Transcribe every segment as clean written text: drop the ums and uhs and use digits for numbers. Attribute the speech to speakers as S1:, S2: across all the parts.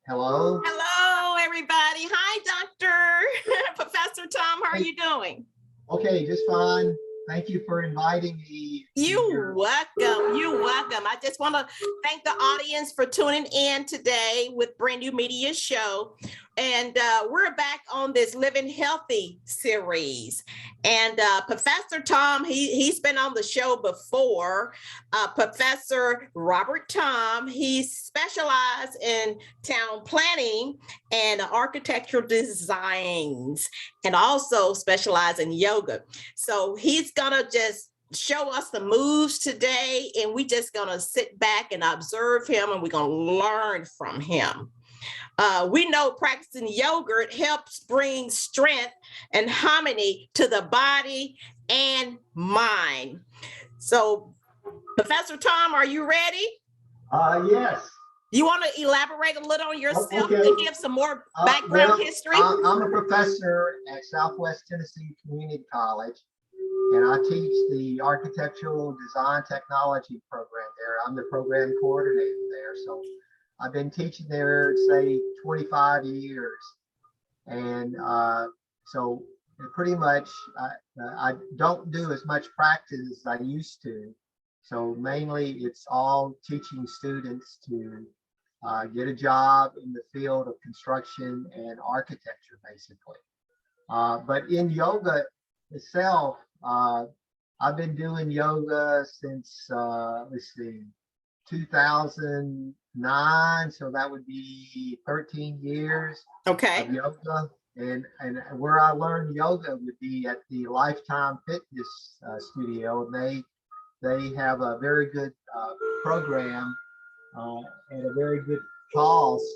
S1: Hello.
S2: Hello, everybody. Hi, Dr. Professor Tom. How are you doing?
S1: Okay, just fine. Thank you for inviting me.
S2: You're welcome. You're welcome. I just want to thank the audience for tuning in today with Brand New Media Show. And we're back on this Living Healthy series. And Professor Tom, he's been on the show before. Professor Robert Tom, he specialized in town planning and architectural designs, and also specialized in yoga. So he's gonna just show us the moves today, and we just gonna sit back and observe him, and we're gonna learn from him. We know practicing yoga helps bring strength and harmony to the body and mind. So, Professor Tom, are you ready?
S1: Yes.
S2: You want to elaborate a little on yourself
S1: Okay.
S2: and give some more background history?
S1: I'm a professor at Southwest Tennessee Community College, and I teach the architectural design technology program there. I'm the program coordinator there. So I've been teaching there, say, 25 years. And so pretty much I don't do as much practice as I used to. So mainly it's all teaching students to get a job in the field of construction and architecture, basically. But in yoga itself, I've been doing yoga since, let's see, 2009. So that would be 13 years of yoga. And where I learned yoga would be at the Lifetime Fitness Studio. And they have a very good program at a very good cost,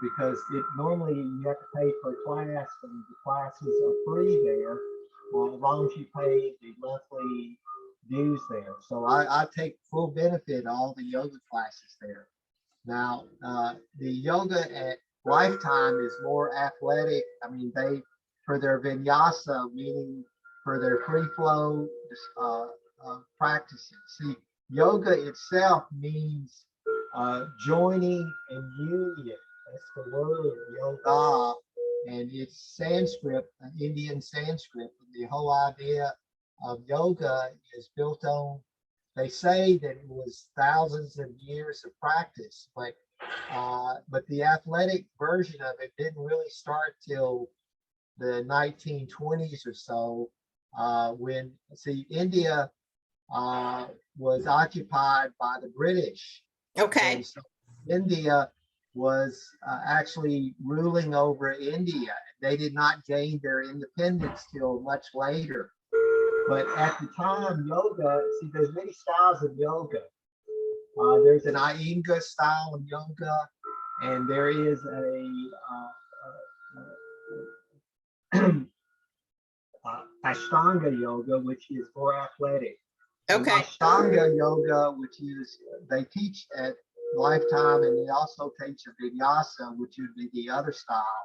S1: because normally you have to pay for a class, and the classes are free there, as long as you pay the monthly dues there. So I take full benefit of all the yoga classes there. Now, the yoga at Lifetime is more athletic. I mean, for their vinyasa, meaning for their free flow practices. See, yoga itself means joining and union. That's the word, yoga, and it's Sanskrit, Indian Sanskrit. The whole idea of yoga is built on, they say that it was thousands of years of practice, but the athletic version of it didn't really start till the 1920s or so, when, see, India was occupied by the British.
S2: Okay.
S1: And so India was actually ruling over India. They did not gain their independence till much later. But at the time, yoga, see, there's many styles of yoga. There's an Iyengar style of yoga, and there is Ashtanga yoga, which is more athletic.
S2: Okay.
S1: Ashtanga yoga, which is, they teach at Lifetime, and they also teach a vinyasa, which would be the other style.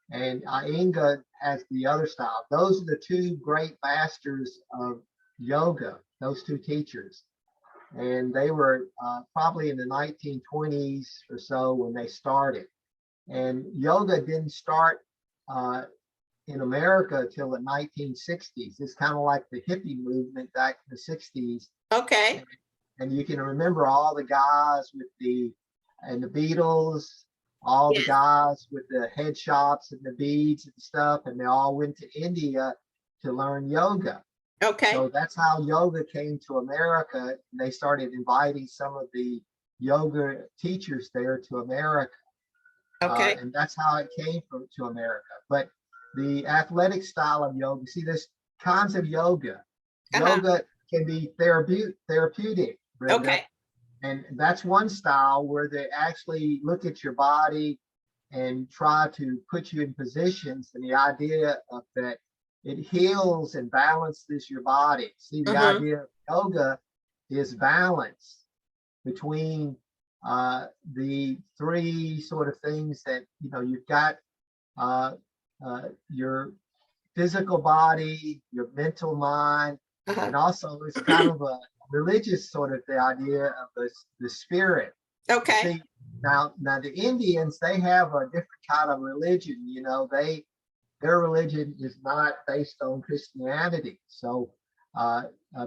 S1: And Iyengar has the other style. Those are the two great masters of yoga, those two teachers. And they were probably in the 1920s or so when they started. And yoga didn't start in America till the 1960s. It's kind of like the hippie movement back in the 60s.
S2: Okay.
S1: And you can remember all the guys with the Beatles, all the guys with the head shops and the beads and stuff, and they all went to India to learn yoga.
S2: Okay.
S1: So that's how yoga came to America. And they started inviting some of the yoga teachers there to America.
S2: Okay.
S1: And that's how it came to America. But the athletic style of yoga, see, there's kinds of yoga. Yoga can be therapeutic, Brenda.
S2: Okay.
S1: And that's one style where they actually look at your body and try to put you in positions. And the idea of that, it heals and balances your body. See, the idea of yoga is balance between the three sort of things that, you know, you've got your physical body, your mental mind, and also it's kind of a religious sort of the idea of the spirit.
S2: Okay.
S1: See, Now the Indians, they have a different kind of religion. Their religion is not based on Christianity. So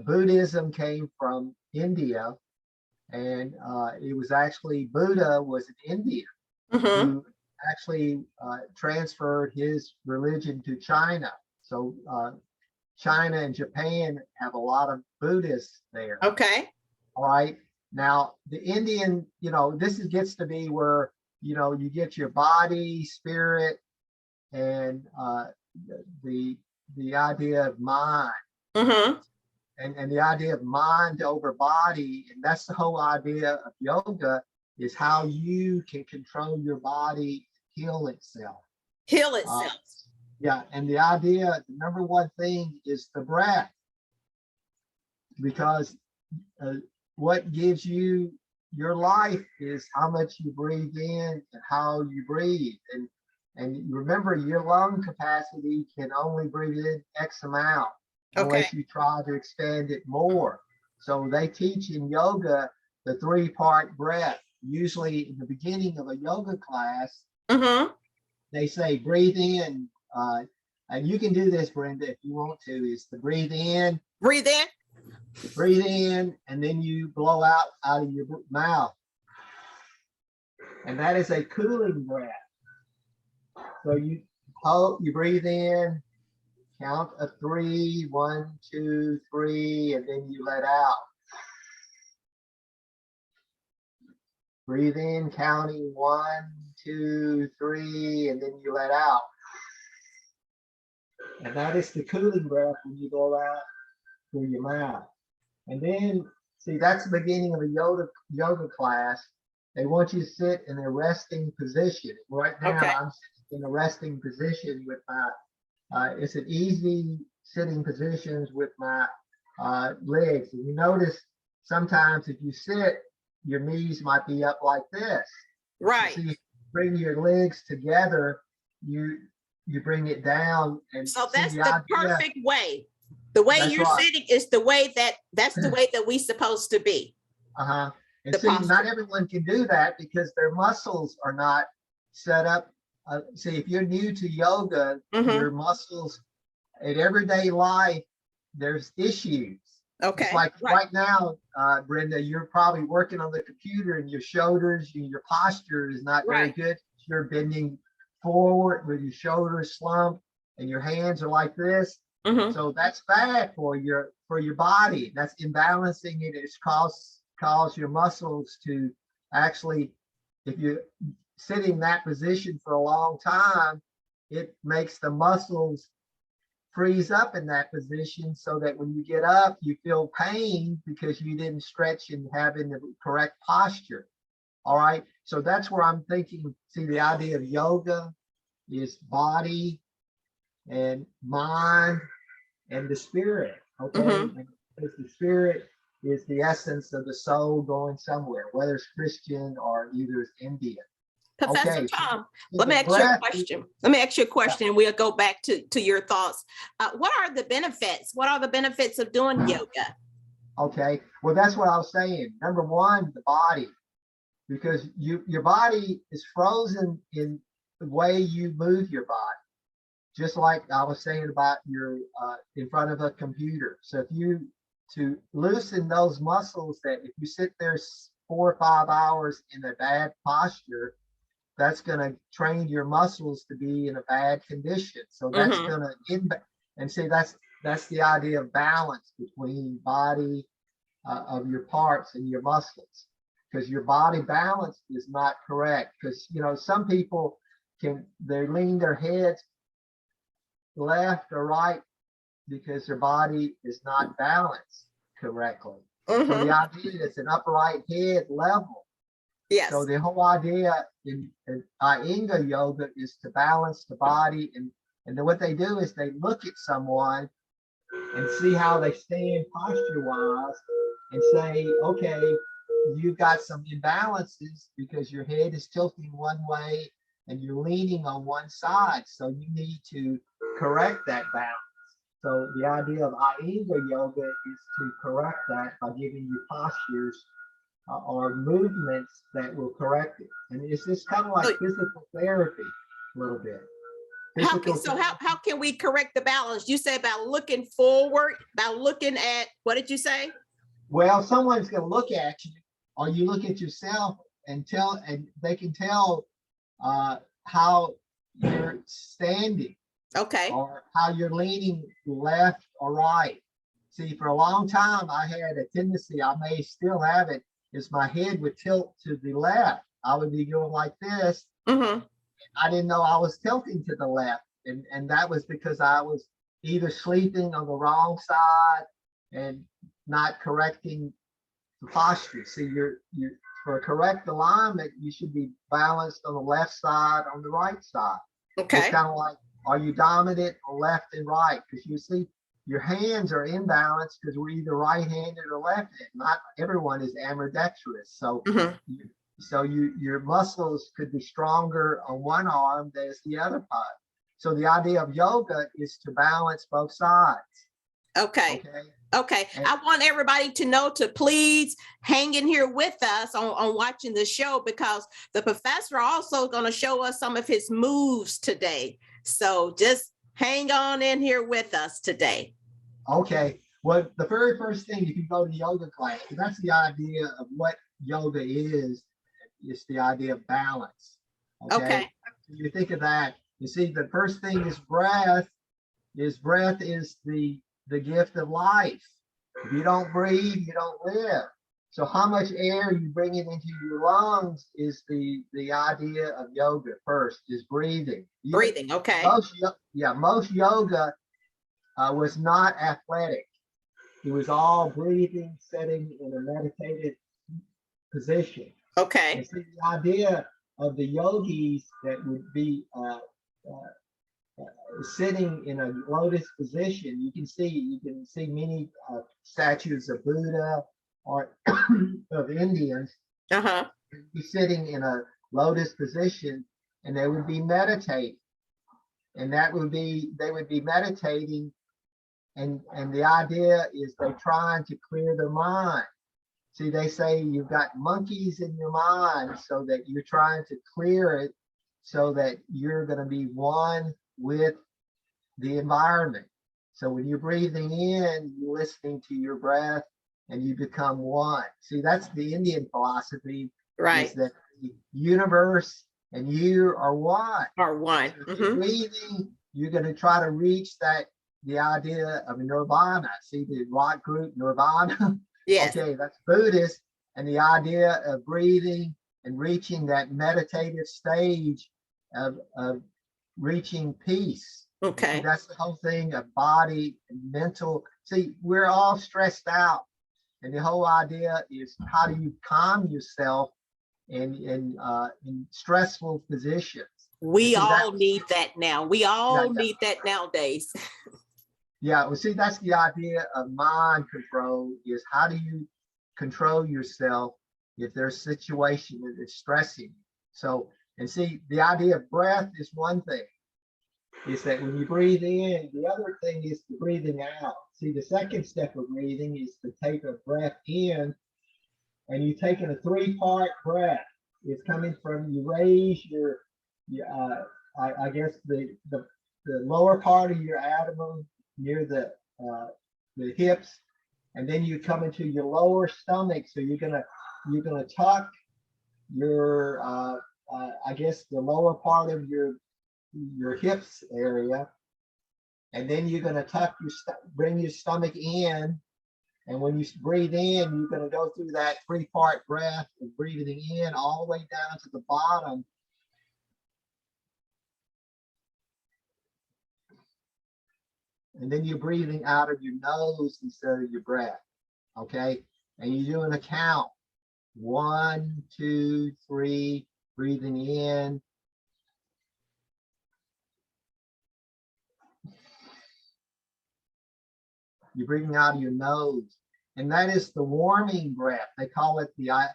S1: Buddhism came from India, and it was actually Buddha was an Indian who actually transferred his religion to China. So China and Japan have a lot of Buddhists there.
S2: Okay.
S1: All right. Now the Indian, gets to be where, you get your body, spirit, and the idea of mind. And the idea of mind over body, and that's the whole idea of yoga, is how you can control your body, heal itself.
S2: Heal itself.
S1: Yeah, and the idea, the number one thing is the breath, because what gives you your life is how much you breathe in and how you breathe. And remember, your lung capacity can only breathe in X amount unless you try to expand it more. So they teach in yoga the 3-part breath. Usually in the beginning of a yoga class, they say breathe in, and you can do this, Brenda, if you want to, is to breathe in.
S2: Breathe in,
S1: and then you blow out of your mouth. And that is a cooling breath. So you breathe in, count of 3, 1, 2, 3, and then you let out. Breathe in, counting 1, 2, 3, and then you let out. And that is the cooling breath when you blow out through your mouth. And then, see, that's the beginning of a yoga class. They want you to sit in a resting position. Right now, I'm sitting in a resting position with my, it's an easy sitting positions with my legs. And you notice sometimes if you sit, your knees might be up like this.
S2: Right.
S1: So you bring your legs together, you bring it down. And
S2: so that's the perfect way. The way you're sitting is the way that's the way that we supposed to be.
S1: And see, not everyone can do that because their muscles are not set up. See, if you're new to yoga, your muscles in everyday life, there's issues.
S2: Okay.
S1: It's like right now, Brenda, you're probably working on the computer and your shoulders, your posture is not very good. You're bending forward with your shoulders slumped and your hands are like this. So that's bad for your body. That's imbalancing it. It's cause your muscles to actually, if you sit in that position for a long time, it makes the muscles freeze up in that position so that when you get up, you feel pain because you didn't stretch and have in the correct posture. All right. So that's where I'm thinking, see, the idea of yoga is body and mind and the spirit. Okay. Because the spirit is the essence of the soul going somewhere, whether it's Christian or either it's Indian.
S2: Professor Tom, let me ask you a question. And we'll go back to your thoughts. What are the benefits? What are the benefits of doing yoga?
S1: Okay, well, that's what I was saying. Number one, the body, because your body is frozen in the way you move your body. Just like I was saying about your in front of a computer. So to loosen those muscles, that if you sit there 4 or 5 hours in a bad posture, that's going to train your muscles to be in a bad condition. So that's going to and see, that's the idea of balance between body of your parts and your muscles, because your body balance is not correct. Because some people they lean their heads left or right because their body is not balanced correctly. So the idea is an upright head level.
S2: Yes.
S1: So the whole idea in Iyengar yoga is to balance the body, and then what they do is they look at someone and see how they stand posture wise and say, okay, you've got some imbalances because your head is tilting one way and you're leaning on one side. So you need to correct that balance. So the idea of Iyengar yoga is to correct that by giving you postures or movements that will correct it. And it's just kind of like physical therapy a little bit.
S2: How can we correct the balance? You say about looking forward, about looking at, what did you say?
S1: Well, someone's going to look at you, or you look at yourself and they can tell how you're standing.
S2: Okay.
S1: Or how you're leaning left or right. See, for a long time, I had a tendency, I may still have it, is my head would tilt to the left. I would be going like this.
S2: Mm-hmm.
S1: I didn't know I was tilting to the left. And that was because I was either sleeping on the wrong side and not correcting the posture. See, for a correct alignment, you should be balanced on the left side, on the right side.
S2: Okay.
S1: It's kind of like, are you dominant or left and right? Because you see, your hands are imbalanced because we're either right-handed or left-handed. Not everyone is ambidextrous. So, your muscles could be stronger on one arm than the other part. So the idea of yoga is to balance both sides.
S2: Okay. I want everybody to know to please hang in here with us on watching the show, because the professor also going to show us some of his moves today. So just hang on in here with us today.
S1: Okay. Well, the very first thing, if you go to yoga class, that's the idea of what yoga is. It's the idea of balance. Okay. So you think of that. You see, the first thing is breath. Breath is the gift of life. If you don't breathe, you don't live. So how much air you bring it into your lungs is the idea of yoga. First is breathing.
S2: Breathing, okay.
S1: Most yoga was not athletic. It was all breathing, sitting in a meditative position.
S2: Okay.
S1: And so the idea of the yogis that would be sitting in a lotus position, you can see many statues of Buddha or of Indians be sitting in a lotus position, and they would be meditating, and they would be meditating, and the idea is they're trying to clear their mind. See, they say you've got monkeys in your mind, so that you're trying to clear it so that you're going to be one with the environment. So when you're breathing in, you're listening to your breath and you become one. See, that's the Indian philosophy,
S2: right?
S1: Is that the universe and you are one.
S2: So
S1: you're breathing, you're going to try to reach the idea of nirvana. See the rock group Nirvana?
S2: Yes.
S1: Okay, that's Buddhist. And the idea of breathing and reaching that meditative stage of reaching peace.
S2: Okay.
S1: See, that's the whole thing of body and mental. See, we're all stressed out. And the whole idea is, how do you calm yourself in stressful positions?
S2: We all need that now. We all need that nowadays.
S1: Yeah, well, see, that's the idea of mind control, is how do you control yourself if there's a situation that is stressing. So, and see, the idea of breath is one thing. Is that when you breathe in, the other thing is the breathing out. See, the second step of breathing is to take a breath in, and you're taking a 3-part breath. It's coming from, you raise I guess the lower part of your abdomen near the hips, and then you come into your lower stomach. So you're gonna tuck your I guess the lower part of your hips area, and then you're going to tuck bring your stomach in, and when you breathe in, you're going to go through that 3-part breath of breathing in all the way down to the bottom, and then you're breathing out of your nose instead of your breath. Okay, and you're doing a count: 1, 2, 3, breathing in. You're breathing out of your nose, and that is the warming breath. They call it the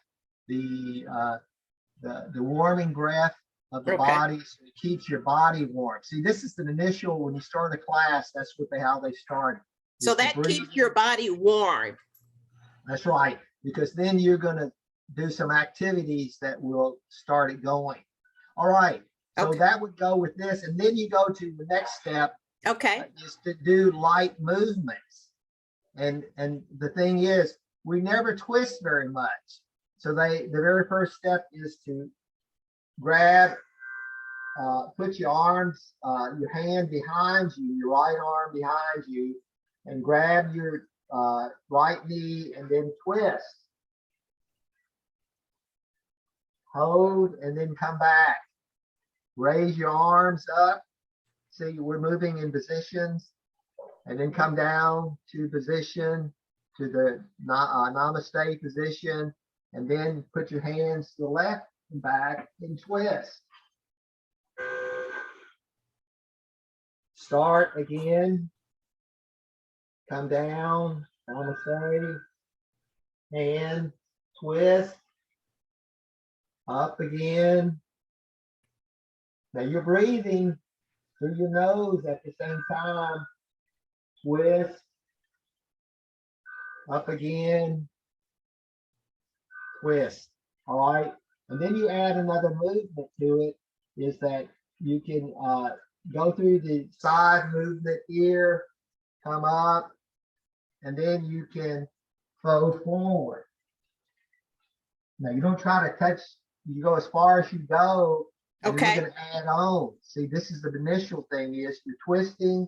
S1: warming breath of the body. So it keeps your body warm. See, this is an initial, when you start a class, that's how they start.
S2: So that keeps your body warm.
S1: That's right, because then you're going to do some activities that will start it going. All right. So
S2: Okay.
S1: that would go with this. And then you go to the next step.
S2: Okay.
S1: Is to do light movements. And the thing is, we never twist very much. So the very first step is to grab, put your arms, your hand behind you, your right arm behind you, and grab your right knee and then twist. Hold and then come back. Raise your arms up. See, we're moving in positions, and then come down to position, to the namaste position, and then put your hands to the left and back and twist. Start again. Come down, namaste, hand, twist, up again. Now you're breathing through your nose at the same time. Twist, up again, twist. All right. And then you add another movement to it, is that you can go through the side movement here, come up, and then you can fold forward. Now you don't try to touch, you go as far as you go. Okay. You're going to add on. See, this is the initial thing, is you're twisting,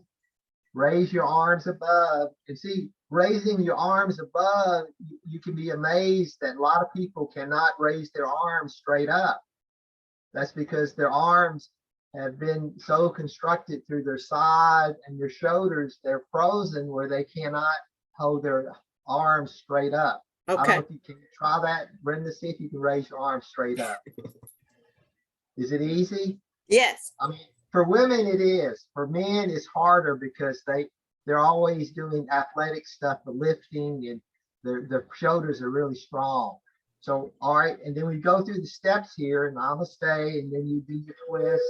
S1: raise your arms above. And see, raising your arms above, you can be amazed that a lot of people cannot raise their arms straight up. That's because their arms have been so constructed through their side and their shoulders, they're frozen where they cannot hold their arms straight up. Okay. I don't know if you can try that, Brenda, see if you can raise your arms straight up. Is it easy? Yes. I mean, for women it is. For men it's harder because they're always doing athletic stuff, the lifting, and their shoulders are really strong. So, all right, and then we go through the steps here, namaste, and then you do your twist,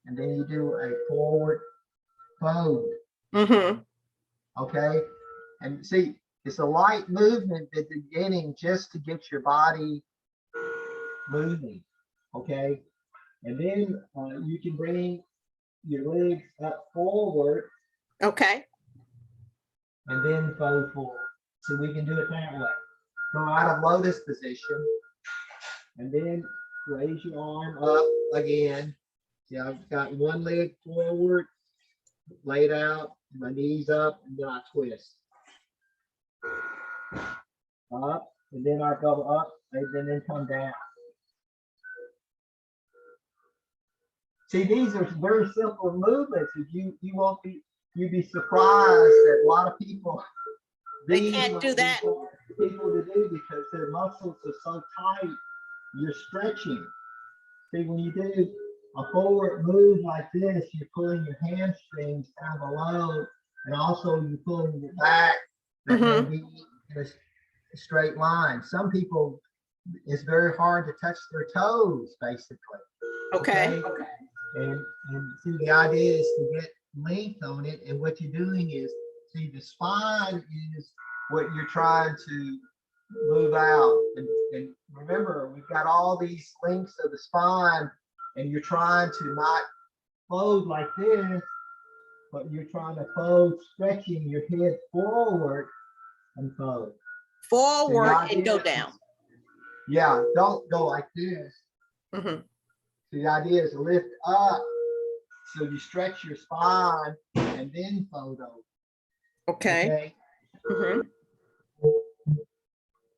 S1: and then you do a forward fold. Mm-hmm. Okay, and see, it's a light movement at the beginning just to get your body moving. Okay. And then you can bring your legs up forward. Okay. And then fold forward. So we can do it that way. Go out of lotus position. And then raise your arm up again. See, I've got one leg forward, laid out, my knees up, and then I twist. Up, and then I go up, and then come down. See, these are very simple movements. If you'd be surprised that a lot of people, they can't do that. People to do because their muscles are so tight. You're stretching. See, when you do a forward move like this, you're pulling your hamstrings down below, and also you're pulling your back. That can be in a straight line. Some people, it's very hard to touch their toes, basically. Okay. And see, the idea is to get length on it, and what you're doing is, see, the spine is what you're trying to move out, and remember, we've got all these links of the spine, and you're trying to not fold like this, but you're trying to fold, stretching your head forward and fold forward and go down. Yeah, don't go like this. Mm-hmm. The idea is to lift up, so you stretch your spine and then fold over. Okay. Mm-hmm.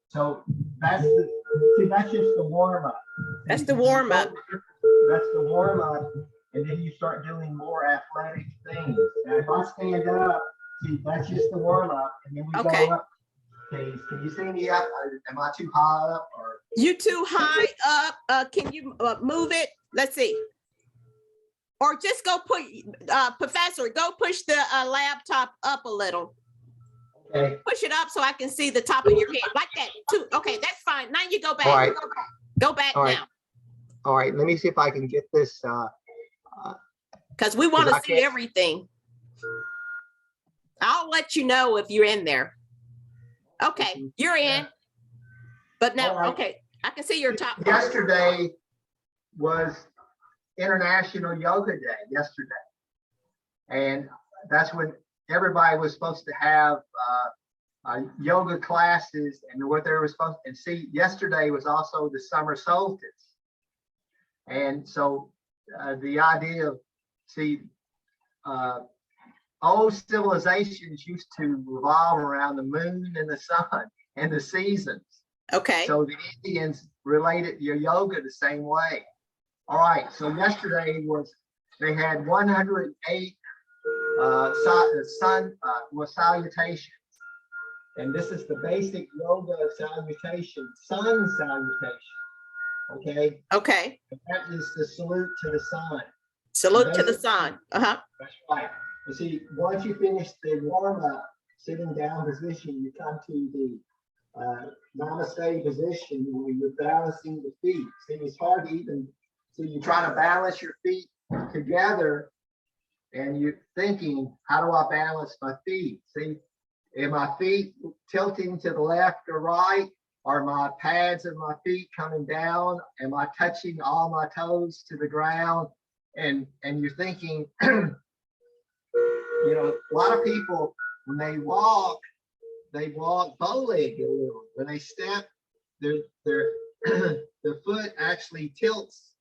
S1: So that's just the warm up. That's the warm up. That's the warm up, and then you start doing more athletic things. Now, if I stand up, see, that's just the warm up, and then we go up. Can you see me up? Am I too high up? Or you too high up? Can you move it? Let's see. Or just go put, Professor, go push the laptop up a little. Okay. Push it up so I can see the top of your head, like that too. Okay, that's fine. Now you go back. All right. Go back now. All right, let me see if I can get this. Because we want to see everything. I'll let you know if you're in there. Okay, you're in. But now, okay,
S2: I can see your top.
S1: Yesterday was International Yoga Day yesterday. And that's when everybody was supposed to have yoga classes and what they were supposed to, and see, yesterday was also the summer solstice. And so the idea of, see, old civilizations used to revolve around the moon and the sun and the seasons.
S2: Okay.
S1: So the Indians related your yoga the same way. All right, so yesterday they had 108 salutations. And this is the basic yoga salutation, sun salutation. Okay.
S2: Okay.
S1: And that is the salute to the sun.
S2: Salute to the sun. Uh-huh.
S1: That's right. You see, once you finish the warm-up, sitting down position, you come to the namaste position where you're balancing the feet. See, it's hard to even, so you try to balance your feet together and you're thinking, how do I balance my feet? See, are my feet tilting to the left or right? Are my pads of my feet coming down? Am I touching all my toes to the ground? And you're thinking, you know, a lot of people, when they walk bow-legged a little. When they step, their their foot actually tilts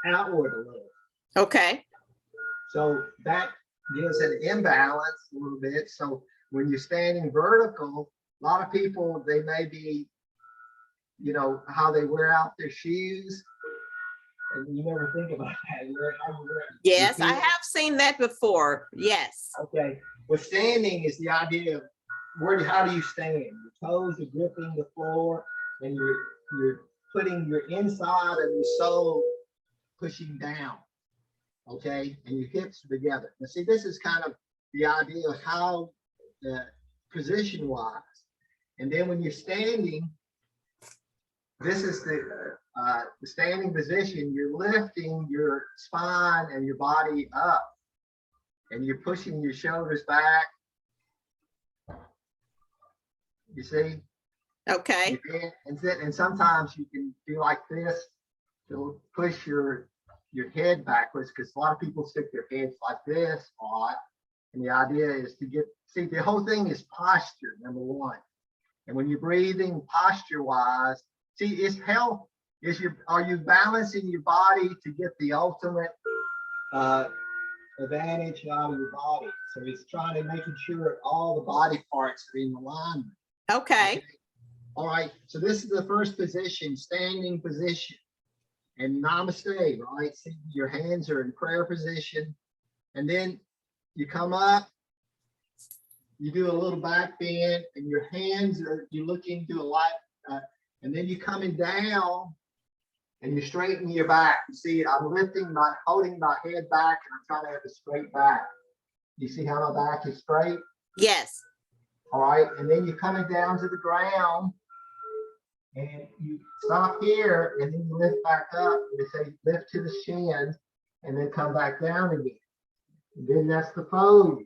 S1: outward a little.
S2: Okay.
S1: So that gives an imbalance a little bit. So when you're standing vertical, a lot of people, they may be, you know, how they wear out their shoes. And you never think about that.
S2: Yes, I have seen that before. Yes.
S1: Okay. Well, standing is the idea of how do you stand? Your toes are gripping the floor and you're putting your inside of your sole pushing down. Okay, and your hips are together. Now see, this is kind of the idea of how position wise. And then when you're standing, this is the standing position. You're lifting your spine and your body up, and you're pushing your shoulders back. You see?
S2: Okay.
S1: And sometimes you can do like this to push your head backwards, because a lot of people stick their heads like this a lot. And the idea is to see, the whole thing is posture, number one. And when you're breathing posture wise, see, it's health. Are you balancing your body to get the ultimate advantage out of your body? So it's trying to making sure all the body parts are in alignment.
S2: Okay.
S1: All right. So this is the first position, standing position. And namaste, right? See, your hands are in prayer position. And then you come up, you do a little back bend, and your hands you're looking to a light, and then you're coming down and you straighten your back. You see, I'm holding my head back, and I'm trying to have a straight back. You see how my back is straight?
S2: Yes. All
S1: right. And then you're coming down to the ground. And you stop here, and then you lift back up. They say lift to the shin, and then come back down again. And then that's the pose.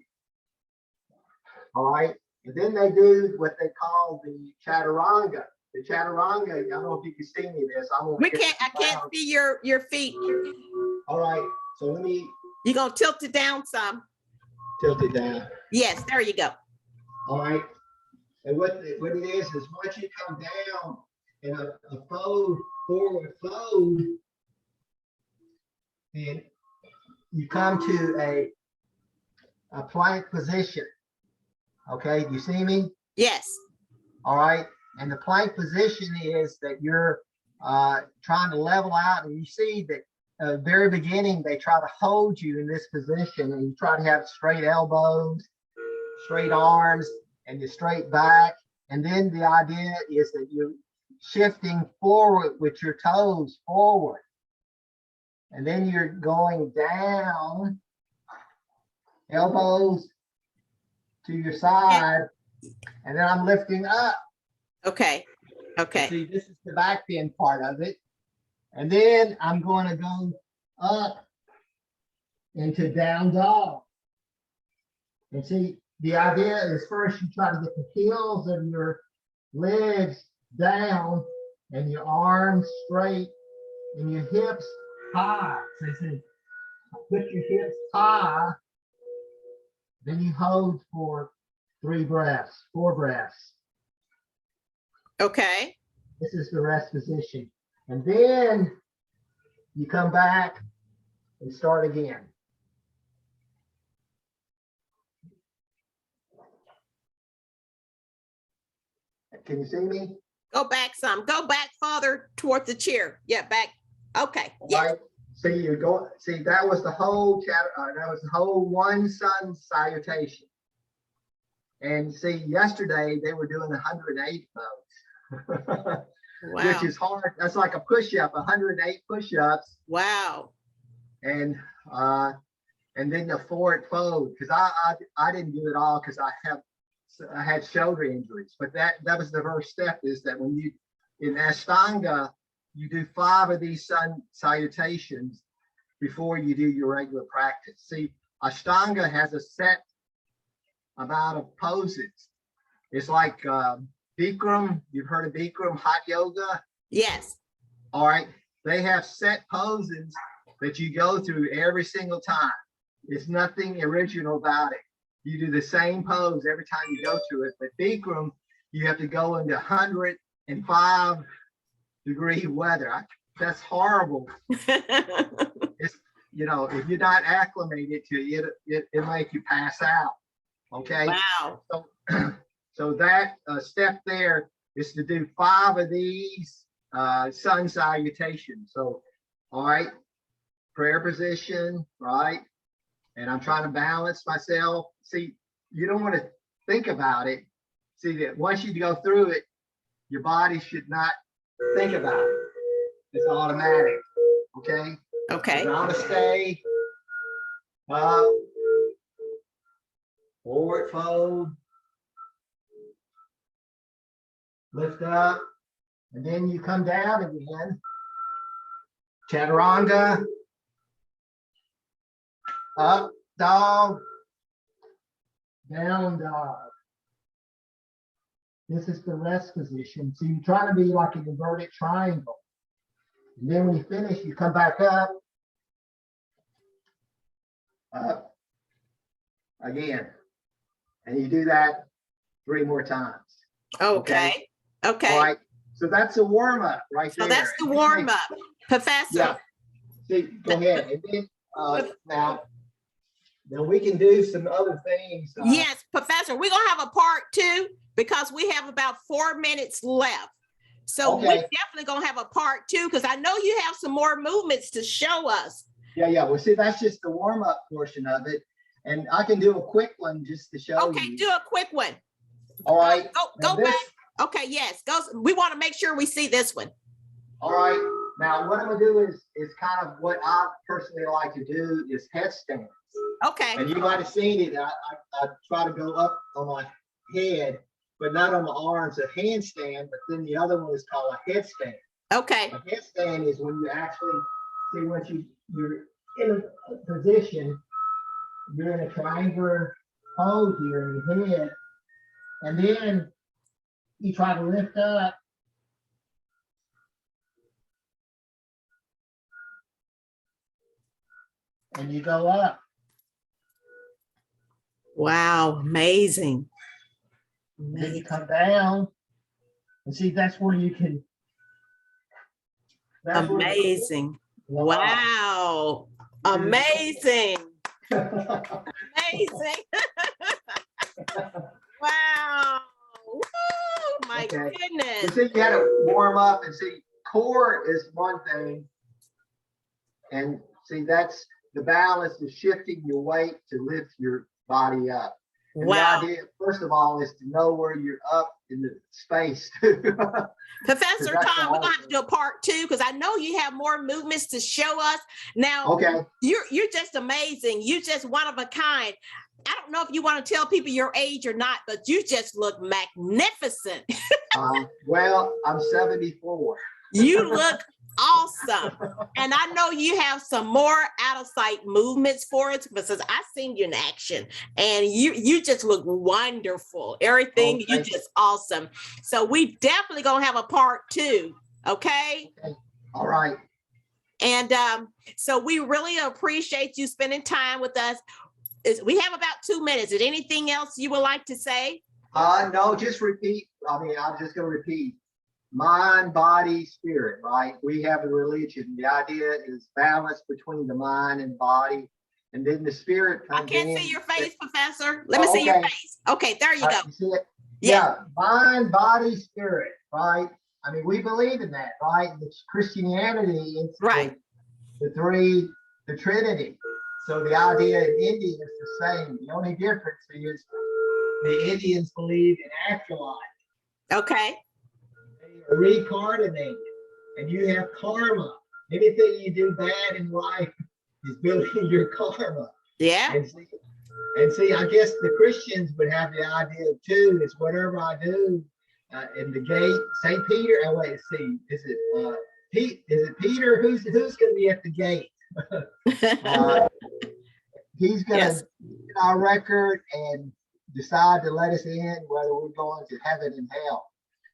S1: All right. And then they do what they call the chaturanga. The chaturanga, I don't know if you can see me this.
S2: I can't see your feet.
S1: All right. So let me.
S2: You're gonna tilt it down some.
S1: Tilt it down.
S2: Yes, there you go.
S1: All right. And what it is once you come down in a forward fold, and you come to a plank position. Okay, do you see me?
S2: Yes.
S1: All right, and the plank position is that you're trying to level out, and you see that very beginning they try to hold you in this position, and you try to have straight elbows, straight arms, and your straight back. And then the idea is that you're shifting forward with your toes forward. And then you're going down, elbows to your side, and then I'm lifting up.
S2: Okay. Okay.
S1: See, this is the back bend part of it. And then I'm going to go up into down dog. And see, the idea is first you try to get the heels of your legs down and your arms straight and your hips high. So you say, put your hips high, then you hold for 3 breaths, 4 breaths.
S2: Okay.
S1: This is the rest position. And then you come back and start again. Can you see me?
S2: Go back some. Go back farther towards the chair. Yeah, back. Okay. Yeah.
S1: Right. See, you're going. See, that was the whole that was the whole one sun salutation. And see, yesterday they were doing 108 pose,
S2: Wow.
S1: which is hard. That's like a push-up, 108 push-ups.
S2: Wow.
S1: And then the forward fold, because I didn't do it all because I had shoulder injuries. But that was the first step, is that when you in Ashtanga, you do 5 of these sun salutations before you do your regular practice. See, Ashtanga has a set amount of poses. It's like Bikram. You've heard of Bikram hot yoga?
S2: Yes.
S1: All right. They have set poses that you go through every single time. There's nothing original about it. You do the same pose every time you go to it. But Bikram, you have to go into 105-degree weather. That's horrible. It's, if you're not acclimated to it, it'll make you pass out. Okay.
S2: Wow.
S1: So that step there is to do 5 of these sun salutations. So, all right, prayer position, right? And I'm trying to balance myself. See, you don't want to think about it. See that once you go through it, your body should not think about it. It's automatic. Okay.
S2: Okay.
S1: Namaste. Up. Forward fold. Lift up. And then you come down again. Chaturanga. Up dog. Down dog. This is the rest position. So you try to be like an inverted triangle. And then when you finish, you come back up. Up. Again. And you do that 3 more times.
S2: Okay. Okay.
S1: All right. So that's a warm up right there.
S2: So that's the warm up, Professor.
S1: Yeah. See, go ahead. And then now we can do some other things.
S2: Yes, Professor. We're gonna have a part 2 because we have about 4 minutes left. So we're definitely gonna have a part 2 because I know you have some more movements to show us.
S1: Yeah. Well, see, that's just the warm up portion of it. And I can do a quick one just to show you.
S2: Okay, do a quick one.
S1: All right.
S2: Go back. Okay, yes. Go. We want to make sure we see this one.
S1: All right. Now, what I'm gonna do is kind of what I personally like to do is headstands.
S2: Okay.
S1: And you might have seen it. I try to go up on my head, but not on my arms. A handstand, but then the other one is called a headstand.
S2: Okay.
S1: A headstand is when you actually see once you're in a position, you're in a triangular pose here in your head, and then you try to lift up. And you go up.
S2: Wow, amazing.
S1: Then you come down. And see, that's where you can.
S2: Amazing. Wow. Amazing. Amazing. Wow. Woo, my goodness.
S1: You see, you had to warm up and see, core is one thing. And see, that's the balance is shifting your weight to lift your body up. And
S2: wow.
S1: The idea, first of all, is to know where you're up in the space.
S2: Professor Tom, we're gonna have to do a part 2 because I know you have more movements to show us. Now, you're just amazing. You're just one of a kind. I don't know if you want to tell people your age or not, but you just look magnificent.
S1: Well, I'm 74.
S2: You look awesome. And I know you have some more out of sight movements for us because I've seen you in action and you just look wonderful. Everything, you just awesome. So we definitely gonna have a part 2. Okay.
S1: All right.
S2: And so we really appreciate you spending time with us. We have about 2 minutes. Is there anything else you would like to say?
S1: No, just repeat. I'm just going to repeat. Mind, body, spirit, right? We have a religion. The idea is balance between the mind and body. And then the spirit comes in.
S2: I can't see your face, Professor. Let me see your face. Okay, there you go.
S1: You see it? Yeah. Mind, body, spirit, right? I mean, we believe in that, right? It's Christianity. It's
S2: right.
S1: The Trinity. So the idea in India is the same. The only difference is the Indians believe in afterlife.
S2: Okay.
S1: They are reincarnated, and you have karma. Anything you do bad in life is building your karma.
S2: Yeah.
S1: And see, I guess the Christians would have the idea too, is whatever I do in the gate, St. Peter, is it Peter? Who's going to be at the gate? He's going to get our record and decide to let us in, whether we're going to heaven and hell.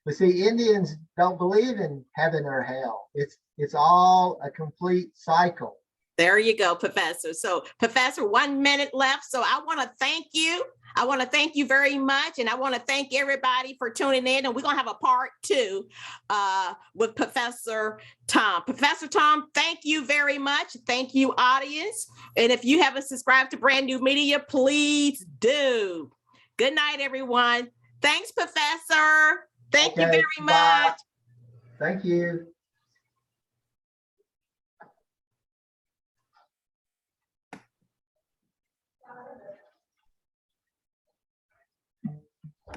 S1: But see, Indians don't believe in heaven or hell. It's all a complete cycle.
S2: There you go, Professor. So, Professor, 1 minute left. So I want to thank you. I want to thank you very much. And I want to thank everybody for tuning in. And we're going to have a part 2 with Professor Tom. Professor Tom, thank you very much. Thank you, audience. And if you haven't subscribed to Brand New Media, please do. Good night, everyone. Thanks, Professor. Thank you very much.
S1: Thank you.